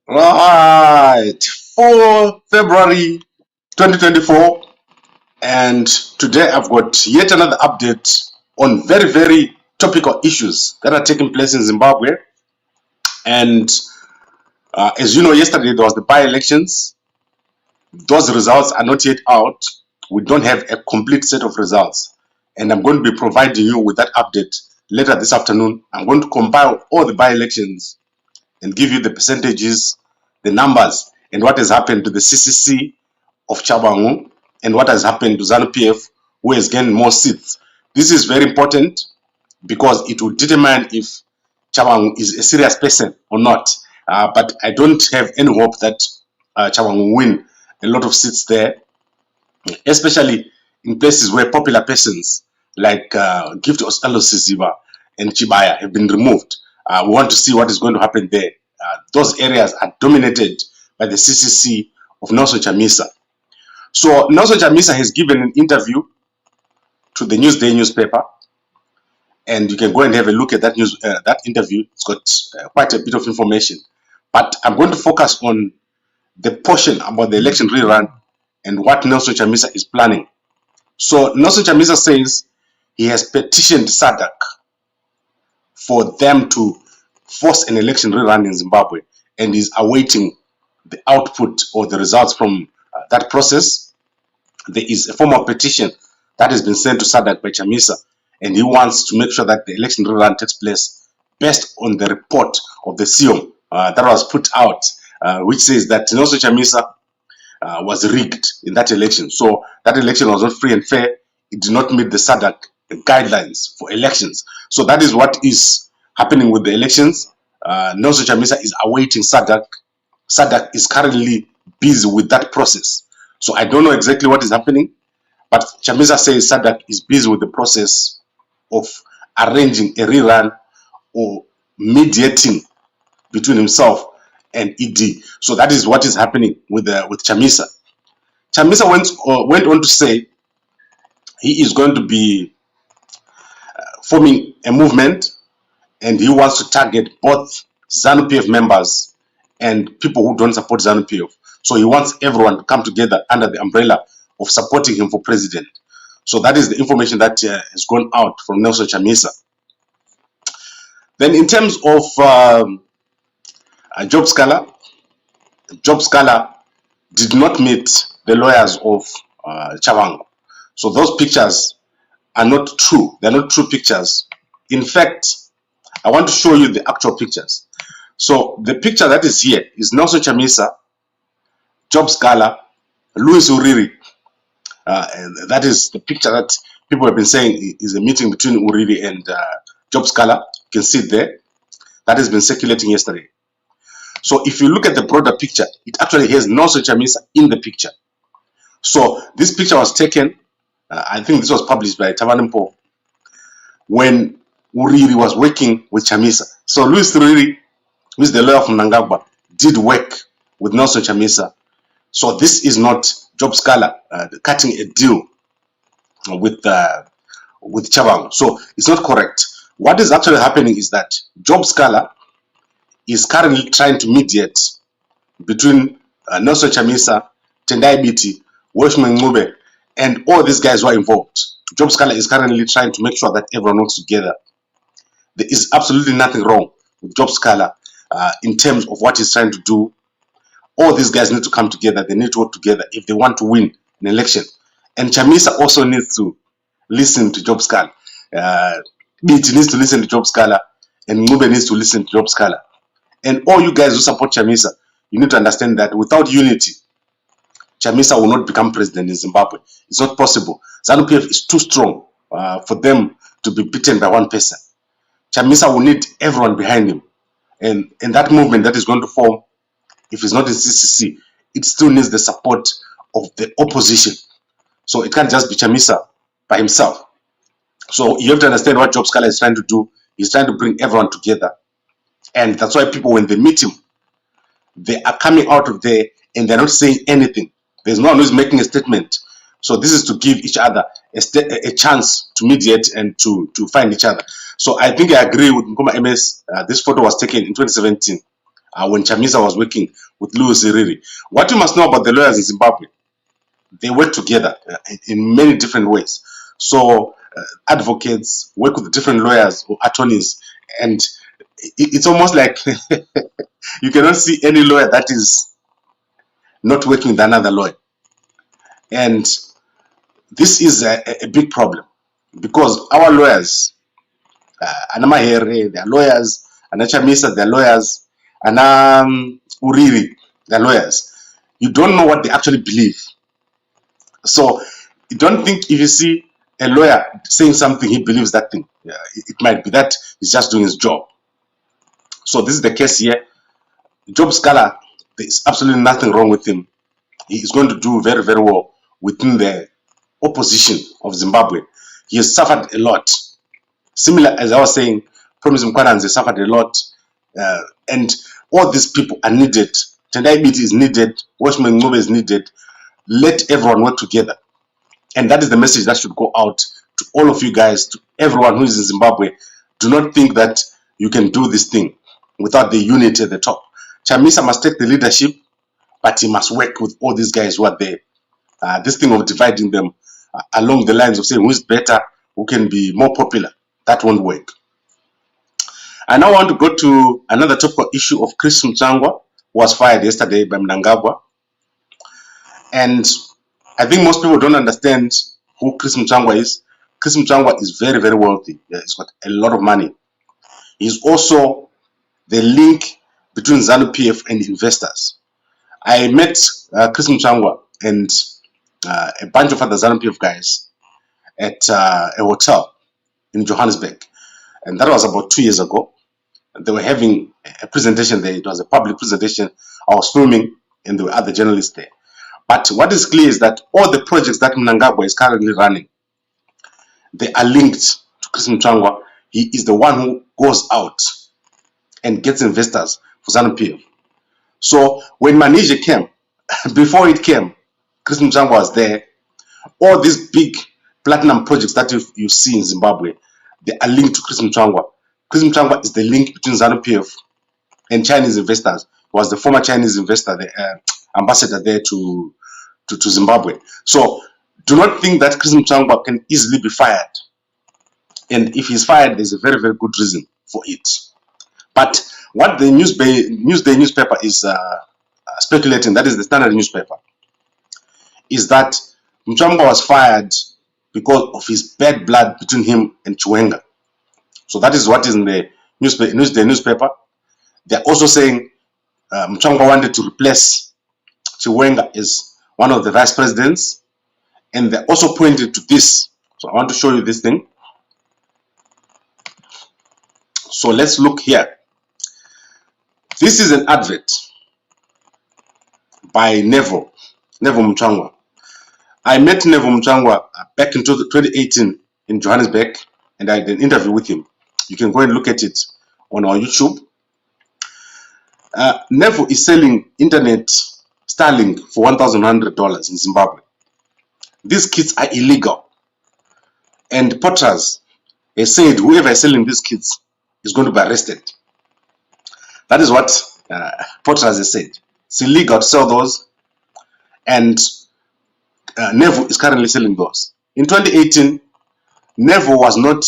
Right, 4 February 2024, and today I've got yet another update on very topical issues that are taking place in Zimbabwe. And as you know, yesterday there was the by-elections. Those results are not yet out. We don't have a complete set of results, and I'm going to be providing you with that update later this afternoon. I'm going to compile all the by-elections and give you the percentages, the numbers, and what has happened to the CCC of Chabangu and what has happened to ZANU-PF, who has gained more seats. This is very important because it will determine if Chabangu is a serious person or not. But I don't have any hope that Chabangu will win a lot of seats there, especially in places where popular persons like Gift Ostalo Siziba and Chibaya have been removed. We want to see what is going to happen there. Those areas are dominated by the CCC of Nelson Chamisa. So Nelson Chamisa has given an interview to the Newsday newspaper, and you can go and have a look at that that interview. It's got quite a bit of information, but I'm going to focus on the portion about the election rerun and what Nelson Chamisa is planning. So Nelson Chamisa says he has petitioned SADC for them to force an election rerun in Zimbabwe, and is awaiting the output or the results from that process. There is a formal petition that has been sent to SADC by Chamisa, and he wants to make sure that the election rerun takes place based on the report of the SIOM that was put out, which says that Nelson Chamisa was rigged in that election. So that election was not free and fair. It did not meet the SADC guidelines for elections. So that is what is happening with the elections. Nelson Chamisa is awaiting SADC. SADC is currently busy with that process. So I don't know exactly what is happening, but Chamisa says SADC is busy with the process of arranging a rerun or mediating between himself and ED. So that is what is happening with Chamisa. Chamisa went on to say he is going to be forming a movement, and he wants to target both ZANU-PF members and people who don't support ZANU-PF. So he wants everyone to come together under the umbrella of supporting him for president. So that is the information that has gone out from Nelson Chamisa. Then in terms of job scholar did not meet the lawyers of Chabangu. So those pictures are not true. They're not true pictures. In fact, I want to show you the actual pictures. So the picture that is here is Nelson Chamisa, job scholar, Louis Uriri. That is the picture that people have been saying is a meeting between Uriri and job scholar. You can see it there. That has been circulating yesterday. So if you look at the broader picture, it actually has Nelson Chamisa in the picture. So this picture was taken, I think this was published by Tavanimpo, when Uriri was working with Chamisa. So Louis Uriri, who is the lawyer from Nangagwa, did work with Nelson Chamisa. So this is not job scholar cutting a deal with Chabangu. So it's not correct. What is actually happening is that job scholar is currently trying to mediate between Nelson Chamisa, Tendai Biti, Weshman Ngube, and all these guys who are involved. Job scholar is currently trying to make sure that everyone works together. There is absolutely nothing wrong with job scholar in terms of what he's trying to do. All these guys need to come together. They need to work together if they want to win an election. And Chamisa also needs to listen to job scholar. Biti needs to listen to job scholar, and Ngube needs to listen to job scholar. And all you guys who support Chamisa, you need to understand that without unity, Chamisa will not become president in Zimbabwe. It's not possible. ZANU-PF is too strong for them to be beaten by one person. Chamisa will need everyone behind him. And that movement that is going to form, if it's not in CCC, it still needs the support of the opposition. So it can't just be Chamisa by himself. So you have to understand what Job Scholar is trying to do. He's trying to bring everyone together. And that's why people, when they meet him, they are coming out of there and they're not saying anything. There's no one who's making a statement. So this is to give each other a chance to mediate and to find each other. So I think I agree with Nkuma MS. This photo was taken in 2017 when Chamisa was working with Louis Iriri. What you must know about the lawyers in Zimbabwe, they work together in many different ways. So advocates work with different lawyers or attorneys, and it's almost like you cannot see any lawyer that is not working with another lawyer. And this is a big problem, because our lawyers, Anamahere, they are lawyers, Chamisa, they are lawyers, Uriri, they are lawyers. You don't know what they actually believe. So you don't think if you see a lawyer saying something, he believes that thing. It might be that he's just doing his job. So this is the case here. Job Scala, there is absolutely nothing wrong with him. He is going to do very, very well within the opposition of Zimbabwe. He has suffered a lot. Similar, as I was saying, Promise Mkwananze suffered a lot. And all these people are needed. Tendai Biti is needed. Watchman Ngube is needed. Let everyone work together. And that is the message that should go out to all of you guys, to everyone who is in Zimbabwe. Do not think that you can do this thing without the unity at the top. Chamisa must take the leadership, but he must work with all these guys who are there. This thing of dividing them along the lines of saying who is better, who can be more popular, that won't work. I now want to go to another topical issue of Chris Mchangwa, who was fired yesterday by Mnangagwa. And I think most people don't understand who Chris Mchangwa is. Chris Mchangwa is very, very wealthy. He's got a lot of money. He's also the link between ZANU-PF and investors. I met Chris Mchangwa and a bunch of other ZANU-PF guys at a hotel in Johannesburg. And that was about 2 years ago. They were having a presentation there. It was a public presentation. I was filming, and there were other journalists there. But what is clear is that all the projects that Mnangagwa is currently running, they are linked to Chris Mchangwa. He is the one who goes out and gets investors for ZANU-PF. So when Manija came, before it came, Chris Mchangwa was there. All these big platinum projects that you see in Zimbabwe, they are linked to Chris Mchangwa. Chris Mchangwa is the link between ZANU-PF and Chinese investors. He was the former Chinese investor, the ambassador there to Zimbabwe. So do not think that Chris Mchangwa can easily be fired. And if he's fired, there's a very, very good reason for it. But what the Newsday newspaper is speculating, that is the Standard newspaper, is that Mchangwa was fired because of his bad blood between him and Chiwenga. So that is what is in the Newsday newspaper. They're also saying Mchangwa wanted to replace Chiwenga as one of the vice presidents. And they also pointed to this. So I want to show you this thing. So let's look here. This is an advert by Nevo Mchangwa. I met Nevo Mchangwa back in 2018 in Johannesburg, and I did an interview with him. You can go and look at it on our YouTube. Nevo is selling internet Starlink for $1,100 in Zimbabwe. These kits are illegal, and Potters has said whoever is selling these kits is going to be arrested. That is what Potters has said. It's illegal to sell those, and Nevo is currently selling those. In 2018, Nevo was not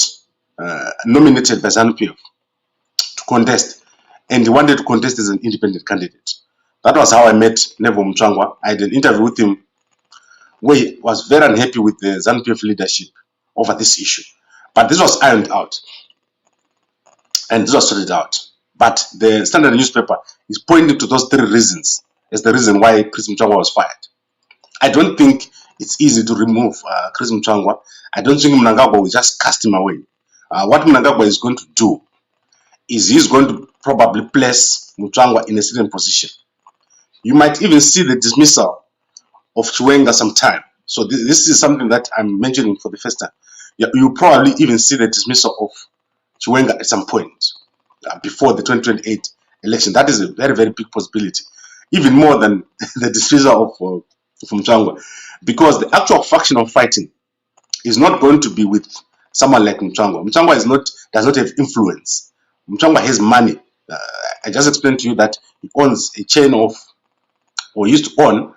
nominated by ZANU-PF to contest, and he wanted to contest as an independent candidate. That was how I met Nevo Mchangwa. I did an interview with him where he was very unhappy with the ZANU-PF leadership over this issue. But this was ironed out, and this was sorted out. But the Standard newspaper is pointing to those 3 reasons as the reason why Chris Mchangwa was fired. I don't think it's easy to remove Chris Mchangwa. I don't think Mnangagwa will just cast him away. What Mnangagwa is going to do is he's going to probably place Mchangwa in a certain position. You might even see the dismissal of Chiwenga sometime. So this is something that I'm mentioning for the first time. You probably even see the dismissal of Chiwenga at some point before the 2028 election. That is a very, very big possibility, even more than the dismissal of Mchangwa, because the actual faction of fighting is not going to be with someone like Mchangwa. Mchangwa does not have influence. Mchangwa has money. I just explained to you that he owns a chain of, or used to own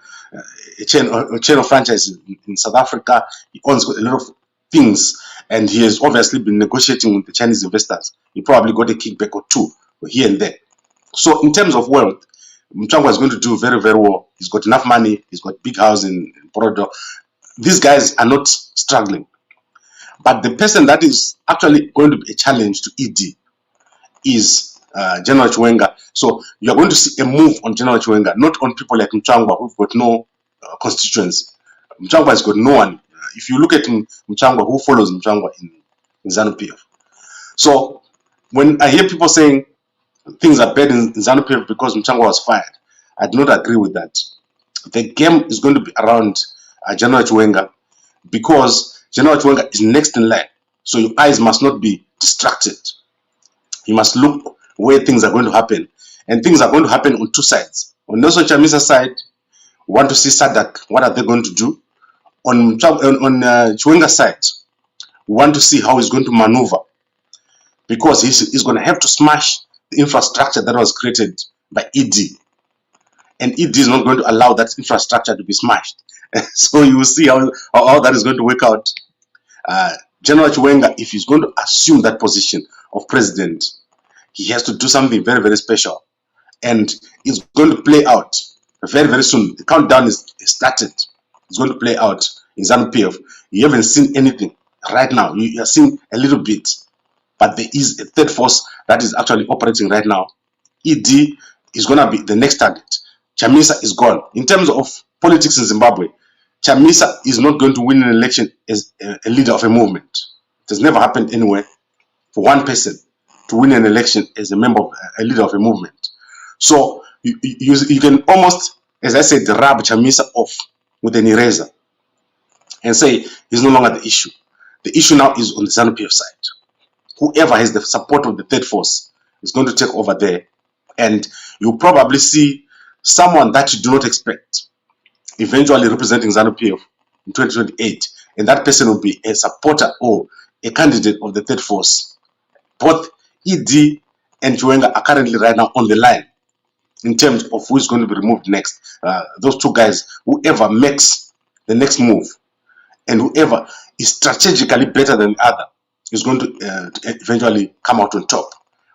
a chain of franchises in South Africa. He owns a lot of things, and he has obviously been negotiating with the Chinese investors. He probably got a kickback or two here and there. So in terms of wealth, Mchangwa is going to do very, very well. He's got enough money. He's got big house in Porodo. These guys are not struggling. But the person that is actually going to be a challenge to ED is General Chiwenga. So you're going to see a move on General Chiwenga, not on people like Mchangwa who've got no constituency. Mchangwa has got no one. If you look at Mchangwa, who follows Mchangwa in ZANU-PF? So when I hear people saying things are bad in ZANU-PF because Mchangwa was fired, I do not agree with that. The game is going to be around General Chiwenga, because General Chiwenga is next in line. So your eyes must not be distracted. You must look where things are going to happen. And things are going to happen on two sides. On Nelson Chamisa side, we want to see SADC. What are they going to do? On Chiwenga's side, we want to see how he's going to maneuver, because he's going to have to smash the infrastructure that was created by ED. And ED is not going to allow that infrastructure to be smashed. So you will see how that is going to work out. General Chiwenga, if he's going to assume that position of president, he has to do something very, very special. And it's going to play out very, very soon. The countdown is started. It's going to play out in ZANU-PF. You haven't seen anything right now. You are seeing a little bit. But there is a third force that is actually operating right now. ED is going to be the next target. Chamisa is gone. In terms of politics in Zimbabwe, Chamisa is not going to win an election as a leader of a movement. It has never happened anywhere for one person to win an election as a member of a leader of a movement. So you can almost, as I said, rub Chamisa off with an eraser and say he's no longer the issue. The issue now is on the ZANU-PF side. Whoever has the support of the third force is going to take over there, and you'll probably see someone that you do not expect eventually representing ZANU-PF in 2028, and that person will be a supporter or a candidate of the third force. Both ED and Chiwenga are currently right now on the line in terms of who is going to be removed next. Those two guys, whoever makes the next move and whoever is strategically better than the other is going to eventually come out on top.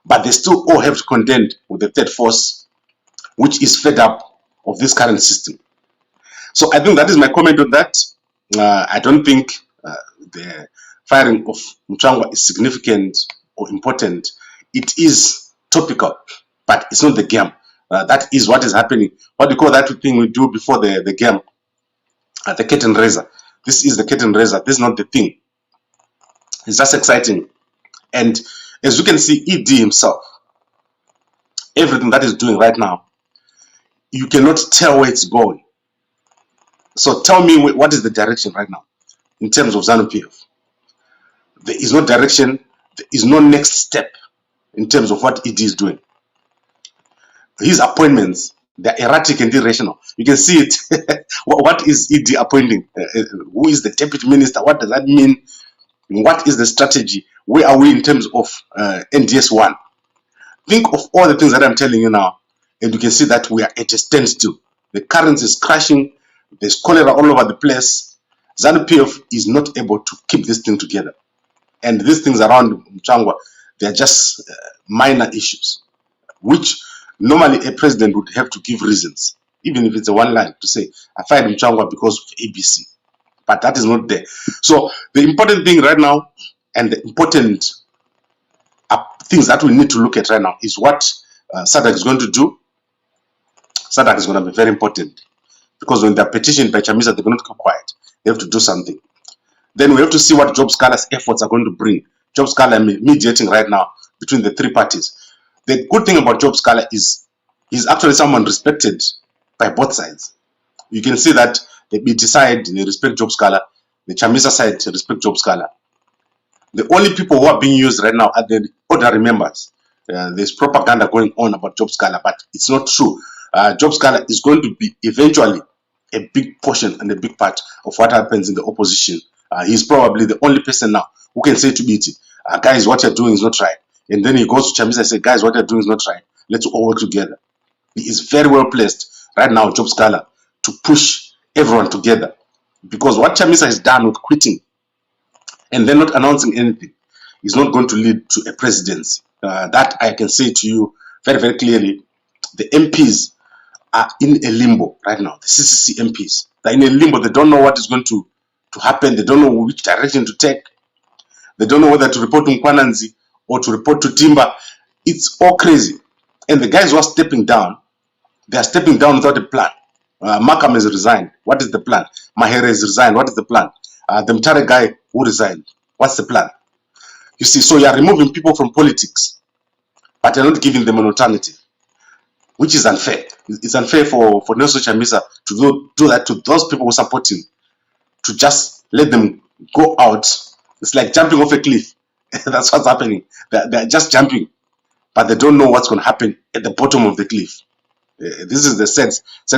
But they still all have to contend with the third force, which is fed up of this current system. So I think that is my comment on that. I don't think the firing of Mchangwa is significant or important. It is topical, but it's not the game. That is what is happening. What do you call that thing we do before the game? The curtain raiser. This is the curtain raiser. This is not the thing. It's just exciting. And as you can see, ED himself, everything that he's doing right now, you cannot tell where it's going. So tell me, what is the direction right now in terms of ZANU-PF? There is no direction. There is no next step in terms of what ED is doing. His appointments, they're erratic and irrational. You can see it. What is ED appointing? Who is the deputy minister? What does that mean? What is the strategy? Where are we in terms of NDS1? Think of all the things that I'm telling you now, and you can see that we are at a standstill. The currency is crashing. There's cholera all over the place. ZANU-PF is not able to keep this thing together. And these things around Mchangwa, they're just minor issues, which normally a president would have to give reasons, even if it's a one line to say, I fired Mchangwa because of ABC. But that is not there. So the important thing right now, and the important things that we need to look at right now, is what SADC is going to do. SADC is going to be very important, because when they're petitioned by Chamisa, they're going to keep quiet. They have to do something. Then we have to see what Job Scala's efforts are going to bring. Job Scala mediating right now between the three parties. The good thing about Job Scala is he's actually someone respected by both sides. You can see that the BT side, they respect Job Scala. The Chamisa side, they respect Job Scala. The only people who are being used right now are the ordinary members. There's propaganda going on about Job Scala, but it's not true. Job Scala is going to be eventually a big portion and a big part of what happens in the opposition. He's probably the only person now who can say to BT, guys, what you're doing is not right. And then he goes to Chamisa and says, guys, what you're doing is not right. let's all work together. He is very well placed right now, Job Scholar, to push everyone together. Because what Chamisa has done with quitting and then not announcing anything is not going to lead to a presidency. That I can say to you very, very clearly. The MPs are in a limbo right now. The CCC MPs, they're in a limbo. They don't know what is going to happen. They don't know which direction to take. They don't know whether to report to Nkwananzi or to report to Timba. It's all crazy. And the guys who are stepping down, they are stepping down without a plan. Makam has resigned. What is the plan? Mahere has resigned. What is the plan? The Mtare guy who resigned. What's the plan? You see, so you are removing people from politics, but you're not giving them an alternative, which is unfair. It's unfair for Nelson Chamisa to do that to those people who support him, to just let them go out. It's like jumping off a cliff. That's what's happening. They're just jumping, but they don't know what's going to happen at the bottom of the cliff. This is the sad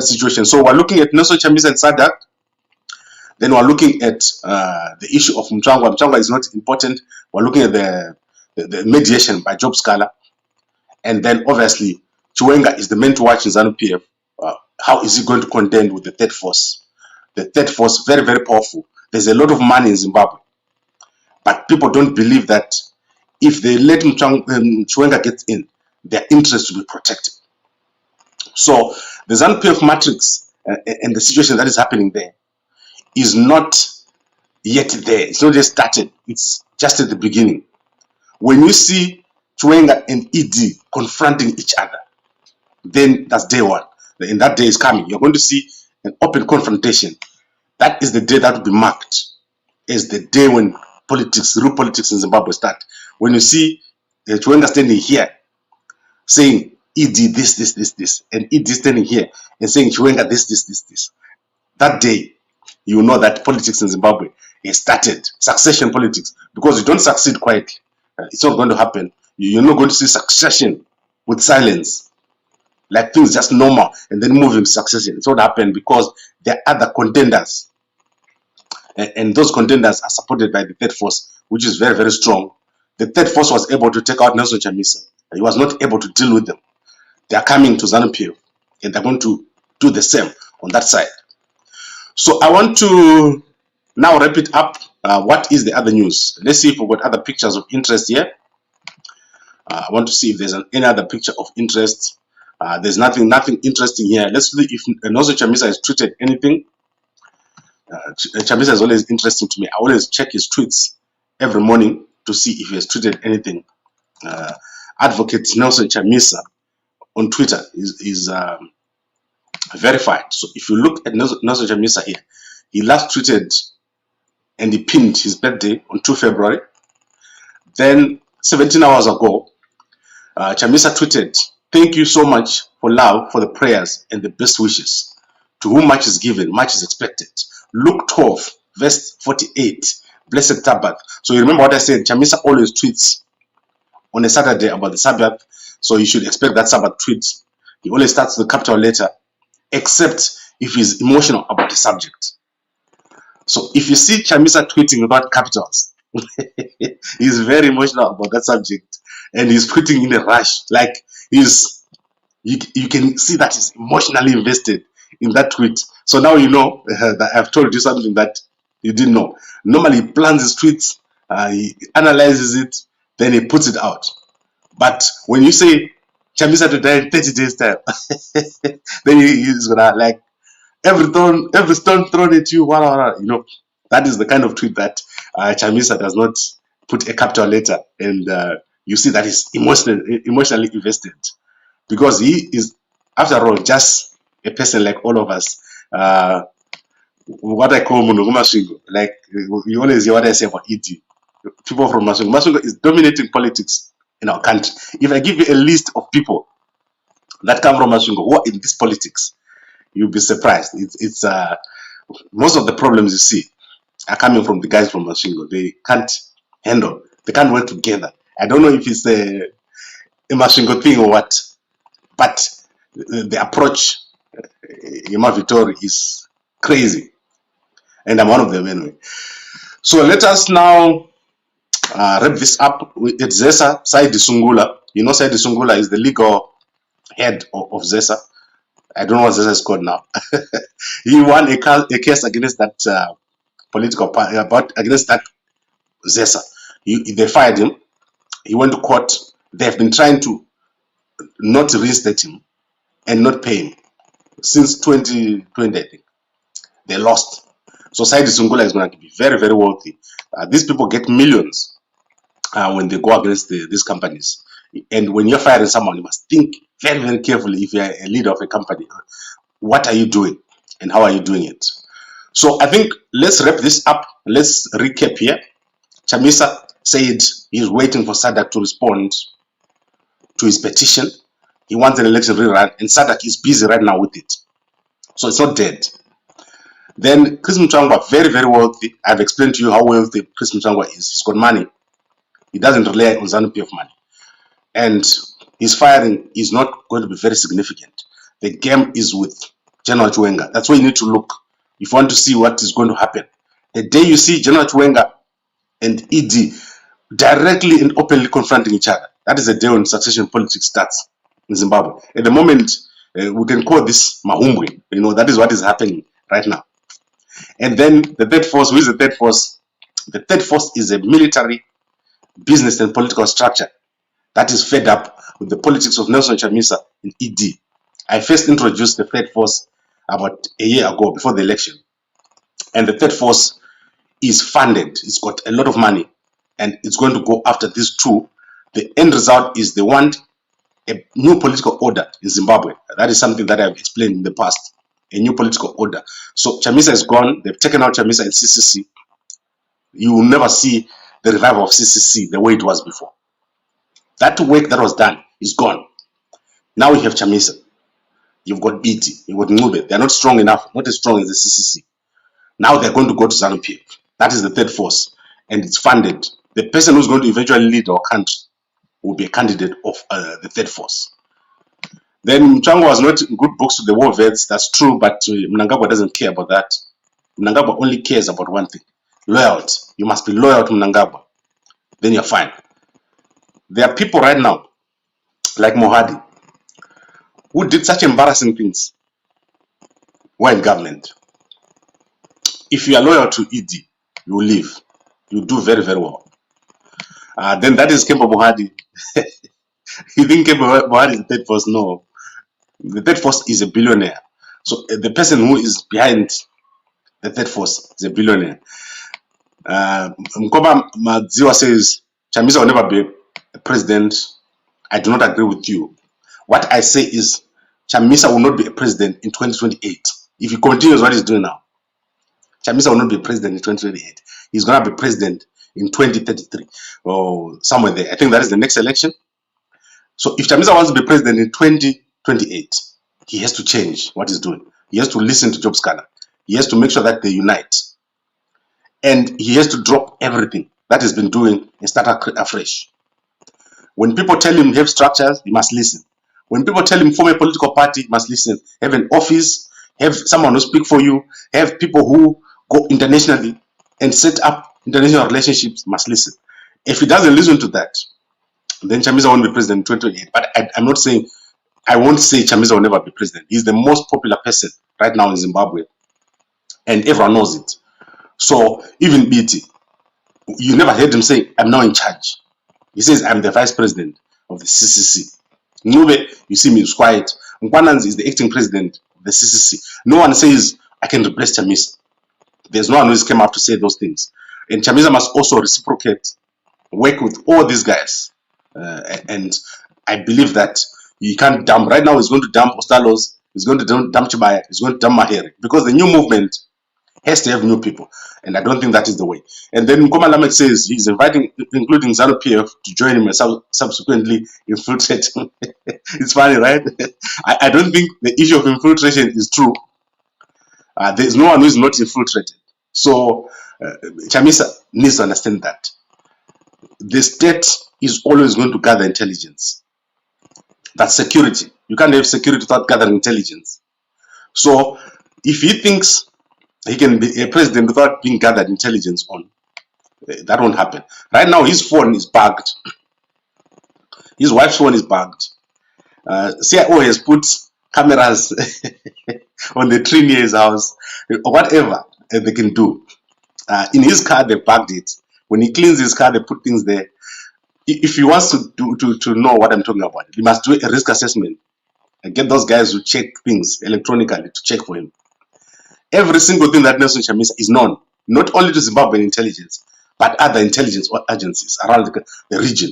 situation. So we're looking at Nelson Chamisa and SADC. Then we're looking at the issue of Mchangwa. Mchangwa is not important. We're looking at the mediation by Job Scholar. And then obviously, Chiwenga is the man to watch in ZANU-PF. How is he going to contend with the third force? The third force, very, very powerful. There's a lot of money in Zimbabwe. But people don't believe that if they let Chiwenga get in, their interests will be protected. So the ZANU-PF matrix and the situation that is happening there is not yet there. It's not just started. It's just at the beginning. When you see Chiwenga and ED confronting each other, then that's day one. And that day is coming. You're going to see an open confrontation. That is the day that will be marked as the day when politics, real politics in Zimbabwe start. When you see Chiwenga standing here saying ED this, and ED standing here and saying Chiwenga this. That day, you know that politics in Zimbabwe has started. Succession politics. Because you don't succeed quietly. It's not going to happen. You're not going to see succession with silence. Like things just normal and then move in succession. It's not happen because there are other contenders. And those contenders are supported by the third force, which is very, very strong. The third force was able to take out Nelson Chamisa. He was not able to deal with them. They are coming to ZANU-PF and they're going to do the same on that side. So I want to now wrap it up. What is the other news? Let's see if we've got other pictures of interest here. I want to see if there's any other picture of interest. There's nothing interesting here. Let's see if Nelson Chamisa has tweeted anything. Chamisa is always interesting to me. I always check his tweets every morning to see if he has tweeted anything. Advocate Nelson Chamisa on Twitter is verified. So if you look at Nelson Chamisa here, he last tweeted and he pinned his birthday on 2 February. Then 17 hours ago, Chamisa tweeted, "Thank you so much for love, for the prayers and the best wishes. To whom much is given, much is expected." Luke 12, verse 48, blessed Sabbath. So you remember what I said, Chamisa always tweets on a Saturday about the Sabbath. So you should expect that Sabbath tweet. He always starts with the capital letter, except if he's emotional about the subject. So if you see Chamisa tweeting without capitals, he's very emotional about that subject. And he's tweeting in a rush. Like you can see that he's emotionally invested in that tweet. So now you know that I've told you something that you didn't know. Normally he plans his tweets, he analyzes it, then he puts it out. But when you say Chamisa to die in 30 days time, then he's gonna like every stone thrown at you, you know. That is the kind of tweet that Chamisa does not put a capital letter, and you see that he's emotionally invested, because he is, after all, just a person like all of us. What I call Masvingo. Like you always hear what I say about ED. People from Masvingo. Masvingo is dominating politics in our country. If I give you a list of people that come from Masvingo who are in this politics, you'll be surprised. It's most of the problems you see are coming from the guys from Masvingo. They can't handle. They can't work together. I don't know if it's a Masvingo thing or what, but the approach Yema Vittori is crazy, and I'm one of them anyway. So let us now wrap this up with Zesa Saidi Sungula. You know, Saidi Sungula is the legal head of ZESA. I don't know what ZESA is called now. He won a case against that political party, against that ZESA. They fired him. He went to court. They have been trying to not reinstate him and not pay him since 2020, I think. They lost. So Saidi Sungula is going to be very, very wealthy. These people get millions when they go against these companies. And when you're firing someone, you must think very, very carefully if you're a leader of a company. What are you doing and how are you doing it? So I think let's wrap this up. Let's recap here. Chamisa said he's waiting for SADC to respond to his petition. He wants an election rerun, and SADC is busy right now with it. So it's not dead. Then Chris Mutangwa, very, very wealthy. I've explained to you how wealthy Chris Mutangwa is. He's got money. He doesn't rely on ZANU-PF money. And his firing is not going to be very significant. The game is with General Chiwenga. That's where you need to look if you want to see what is going to happen. The day you see General Chiwenga and ED directly and openly confronting each other, that is the day when succession politics starts in Zimbabwe. At the moment, we can call this Mahumbwe. You know, that is what is happening right now. And then the third force, who is the third force? The third force is a military, business and political structure that is fed up with the politics of Nelson Chamisa and ED. I first introduced the third force about a year ago before the election. And the third force is funded. It's got a lot of money and it's going to go after these two. The end result is they want a new political order in Zimbabwe. That is something that I've explained in the past. A new political order. So Chamisa is gone. They've taken out Chamisa and CCC. You will never see the revival of CCC the way it was before. That work that was done is gone. Now we have Chamisa. You've got BT. You've got Ngube. They're not strong enough. Not as strong as the CCC. Now they're going to go to ZANU-PF. That is the third force. And it's funded. The person who's going to eventually lead our country will be a candidate of the third force. Then Mchangwa was not in good books to the war vets. That's true, but Mnangagwa doesn't care about that. Mnangagwa only cares about one thing. Loyalty. You must be loyal to Mnangagwa. Then you're fine. There are people right now, like Mohadi, who did such embarrassing things while in government. If you are loyal to ED, you will leave. You do very, very well. Then that is Kemba Mohadi. You think Kemba Mohadi is the third force? No. The third force is a billionaire. So the person who is behind the third force is a billionaire. Mkoba Madziwa says, Chamisa will never be a president. I do not agree with you. What I say is, Chamisa will not be a president in 2028. If he continues what he's doing now, Chamisa will not be a president in 2028. He's going to be president in 2033 or somewhere there. I think that is the next election. So if Chamisa wants to be president in 2028, he has to change what he's doing. He has to listen to Job Scanner. He has to make sure that they unite. And he has to drop everything that he's been doing and start afresh. When people tell him have structures, he must listen. When people tell him form a political party, he must listen. Have an office, have someone who speak for you, have people who go internationally and set up international relationships, must listen. If he doesn't listen to that, then Chamisa won't be president in 2028. But I'm not saying, I won't say Chamisa will never be president. He's the most popular person right now in Zimbabwe. And everyone knows it. So even BT, you never heard him say, I'm now in charge. He says, I'm the vice president of the CCC. Ngube, you see me, is quiet. Nkwananzi is the acting president of the CCC. No one says, I can replace Chamisa. There's no one who's come up to say those things. And Chamisa must also reciprocate, work with all these guys. And I believe that he can't dump. Right now, he's going to dump Ostalos, he's going to dump Chibaya, he's going to dump Mahere. Because the new movement has to have new people. And I don't think that is the way. And then Nkoma Lamek says he's inviting, including ZANU-PF, to join him and subsequently infiltrate. It's funny, right? I don't think the issue of infiltration is true. There is no one who is not infiltrated. So Chamisa needs to understand that. The state is always going to gather intelligence. That's security. You can't have security without gathering intelligence. So if he thinks he can be a president without being gathered intelligence on, that won't happen. Right now, his phone is bugged. His wife's phone is bugged. CIO has put cameras on the tree near his house, whatever they can do. In his car, they parked it. When he cleans his car, they put things there. If he wants to know what I'm talking about, he must do a risk assessment and get those guys to check things electronically to check for him. Every single thing that Nelson Chamisa is known, not only to Zimbabwean intelligence, but other intelligence agencies around the region.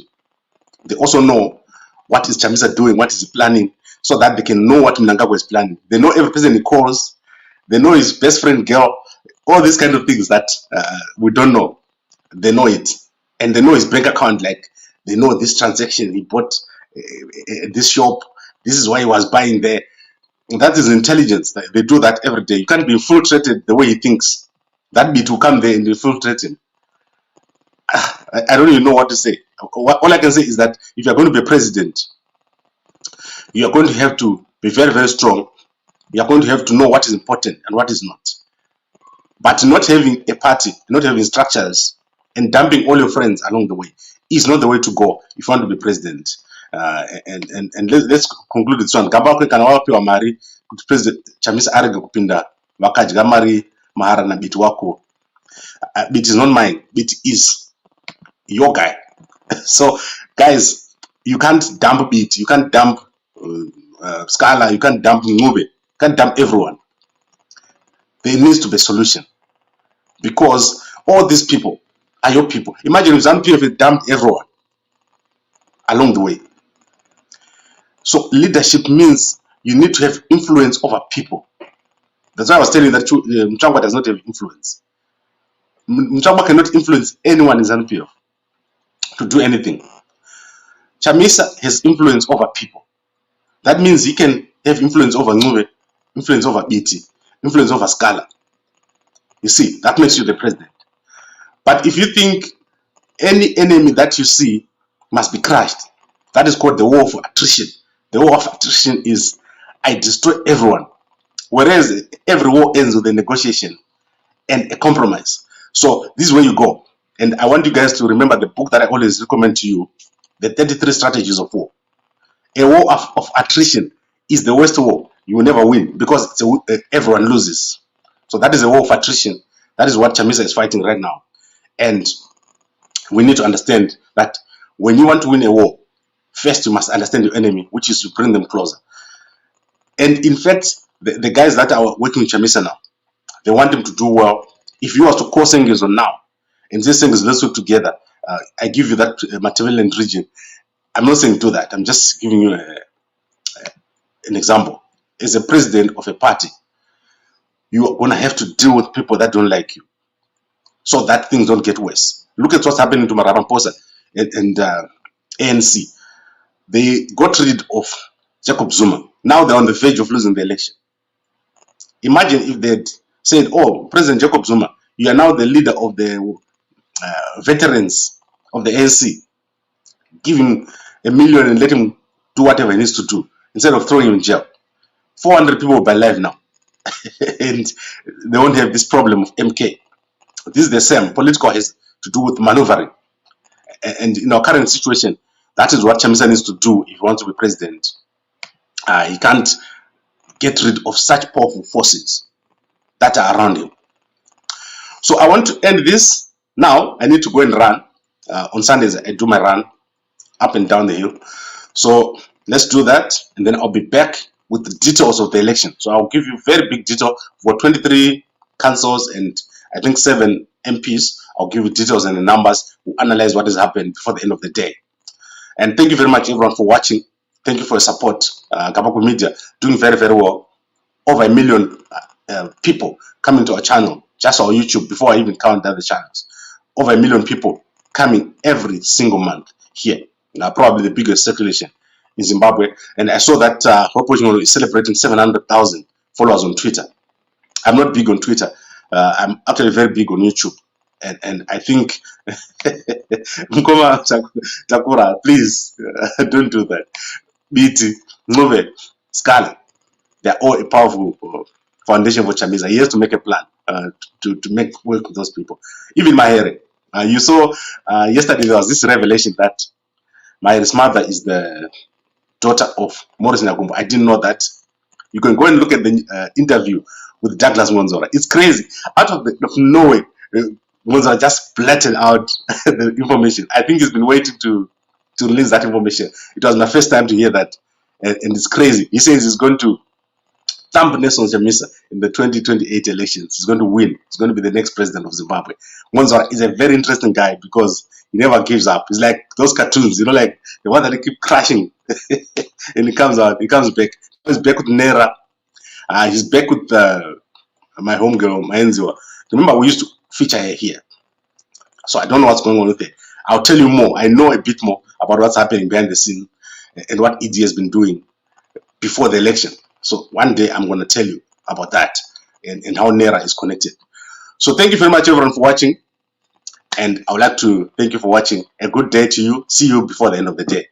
They also know what is Chamisa doing, what is he planning, so that they can know what Mnangagwa is planning. They know every person he calls. They know his best friend girl, all these kind of things that we don't know. They know it. And they know his bank account, like they know this transaction, he bought this shop, this is why he was buying there. And that is intelligence. They do that every day. You can't be infiltrated the way he thinks. That bit will come there and infiltrate him. I don't even know what to say. All I can say is that if you're going to be a president, you are going to have to be very, very strong. You are going to have to know what is important and what is not. But not having a party, not having structures, and dumping all your friends along the way is not the way to go if you want to be president. And let's conclude this one. Gamba kana wapiwa mari kuti President Chamisa arege kupinda vakadya mari mahara na biti wako. Bit is not mine. Bit is your guy. So guys, you can't dump Bit, you can't dump Scala, you can't dump Ngube, you can't dump everyone. There needs to be a solution, because all these people are your people. Imagine if ZANU-PF dumped everyone along the way. So leadership means you need to have influence over people. That's why I was telling you that Mchangwa does not have influence. Mchangwa cannot influence anyone in ZANU-PF to do anything. Chamisa has influence over people. That means he can have influence over Ngube, influence over BT, influence over Scala. You see, that makes you the president. But if you think any enemy that you see must be crushed, that is called the war of attrition. The war of attrition is I destroy everyone. Whereas every war ends with a negotiation and a compromise. So this is where you go. And I want you guys to remember the book that I always recommend to you, The 33 Strategies of War. A war of attrition is the worst war. You will never win, because it's everyone loses. So that is a war of attrition. That is what Chamisa is fighting right now. And we need to understand that when you want to win a war, first you must understand your enemy, which is to bring them closer. And in fact, the guys that are working with Chamisa now, they want him to do well. If you was to call Sengizo now, and this Sengizo, let's work together, I give you that Machiavellian region. I'm not saying do that. I'm just giving you an example. As a president of a party, you are going to have to deal with people that don't like you, so that things don't get worse. Look at what's happening to Ramaphosa and ANC. They got rid of Jacob Zuma. Now they're on the verge of losing the election. Imagine if they'd said, oh, President Jacob Zuma, you are now the leader of the veterans of the ANC. Give him $1 million and let him do whatever he needs to do, instead of throwing him in jail. 400 people will be alive now. And they won't have this problem of MK. This is the same. Political has to do with maneuvering. And in our current situation, that is what Chamisa needs to do if he wants to be president. He can't get rid of such powerful forces that are around him. So I want to end this now. I need to go and run. On Sundays, I do my run up and down the hill. So let's do that, and then I'll be back with the details of the election. So I'll give you very big detail for 23 councils and I think 7 MPs. I'll give you details and the numbers. We'll analyze what has happened before the end of the day. And thank you very much, everyone, for watching. Thank you for your support. Kabako Media doing very, very well. Over 1 million people coming to our channel, just our YouTube, before I even count the other channels. Over 1 million people coming every single month here. Probably the biggest circulation in Zimbabwe. And I saw that Hope is celebrating 700,000 followers on Twitter. I'm not big on Twitter. I'm actually very big on YouTube. And I think, Mkoma Takura, please don't do that. BT, Nove, Scala, they're all a powerful foundation for Chamisa. He has to make a plan to make work with those people. Even Mahere, you saw yesterday there was this revelation that Mahere's mother is the daughter of Morris Nyagumbo. I didn't know that. You can go and look at the interview with Douglas Monzora. It's crazy. Out of nowhere, Monzora just blurted out the information. I think he's been waiting to release that information. It was my first time to hear that, and it's crazy. He says he's going to thump Nelson Chamisa in the 2028 elections. He's going to win. He's going to be the next president of Zimbabwe. Monzora is a very interesting guy because he never gives up. He's like those cartoons, you know, like the one that they keep crashing and he comes out, he comes back. He's back with Nera. He's back with my homegirl, my Enziwa. Remember, we used to feature her here. So I don't know what's going on with her. I'll tell you more. I know a bit more about what's happening behind the scene and what ED has been doing before the election. So one day I'm going to tell you about that and how Nera is connected. So thank you very much, everyone, for watching. And I would like to thank you for watching. A good day to you. See you before the end of the day.